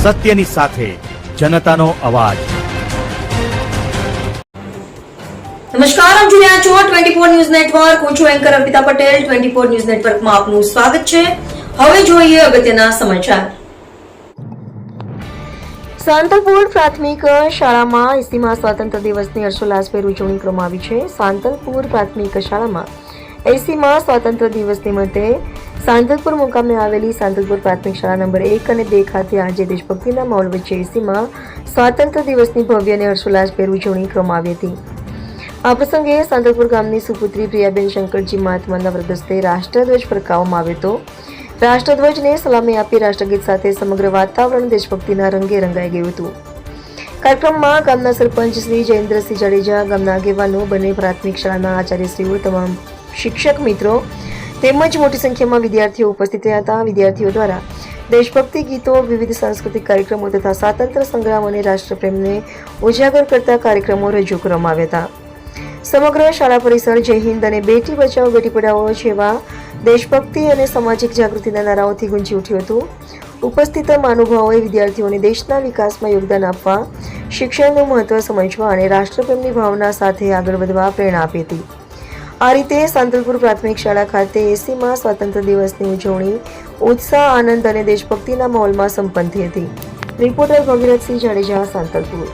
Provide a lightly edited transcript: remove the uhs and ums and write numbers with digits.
સત્યની સાથે જનતાનો અવાજ। નમસ્કાર, આપ જોઈ રહ્યા છો 24 ન્યૂઝ નેટવર્ક। હું છું એન્કર અર્પિતા પટેલ। 24 ન્યૂઝ નેટવર્કમાં આપનું સ્વાગત છે। હવે જોઈએ અગત્યના સમાચાર। સાંતલપુર પ્રાથમિક શાળામાં 80મા સ્વાતંત્ર્ય દિવસની હર્ષોલ્લાસભેર ઉજવણી કરવામાં આવી છે। સાંતલપુર પ્રાથમિક શાળામાં 80મા સ્વાતંત્ર્ય દિવસ નિમિત્તે સાંતલપુર મુકામે આવેલી સાંતલપુર પ્રાથમિક શાળા નંબર 1 અને 2 ખાતે આજે દેશભક્તિના માહોલ વચ્ચે 80મા સ્વાતંત્ર્ય દિવસની ભવ્ય અને હર્ષોલ્લાસભેર ઉજવણી કરવામાં આવી હતી। આ પ્રસંગે સાંતલપુર ગામની સુપુત્રી પ્રિયાબેન શંકરજી મહાત્માના વરદસ્તે રાષ્ટ્રધ્વજ ફરકાવવામાં આવ્યો હતો। રાષ્ટ્રધ્વજને સલામી આપી રાષ્ટ્રગીત સાથે સમગ્ર વાતાવરણ દેશભક્તિના રંગે રંગાઈ ગયું હતું। કાર્યક્રમમાં ગામના સરપંચ શ્રી જયેન્દ્રસિંહ જાડેજા, ગામના આગેવાનો, બંને પ્રાથમિક શાળાના આચાર્યશ્રીઓ, તમામ શિક્ષક મિત્રો તેમજ મોટી સંખ્યામાં વિદ્યાર્થીઓ ઉપસ્થિત રહ્યા હતા। વિદ્યાર્થીઓ દ્વારા દેશભક્તિ ગીતો, વિવિધ સાંસ્કૃતિક કાર્યક્રમો તથા સ્વાતંત્ર્ય સંગ્રામ અને રાષ્ટ્રપ્રેમને ઉજાગર કરતા કાર્યક્રમો રજૂ કરવામાં આવ્યા હતા। સમગ્ર શાળા પરિસર જય હિન્દ અને બેટી બચાવો બેટી પઢાઓ જેવા દેશભક્તિ અને સામાજિક જાગૃતિના નારાઓથી ગુંજી ઉઠ્યું હતું। ઉપસ્થિત મહાનુભાવોએ વિદ્યાર્થીઓને દેશના વિકાસમાં યોગદાન આપવા, શિક્ષણનું મહત્વ સમજવા અને રાષ્ટ્રપ્રેમની ભાવના સાથે આગળ વધવા પ્રેરણા આપી હતી। આ રીતે સાંતલપુર પ્રાથમિક શાળા ખાતે 80મા સ્વાતંત્ર્ય દિવસની ઉજવણી ઉત્સાહ, આનંદ અને દેશભક્તિના માહોલમાં સંપન્ન થઈ હતી। રિપોર્ટર ભગીરથસિંહ જાડેજા, સાંતલપુર।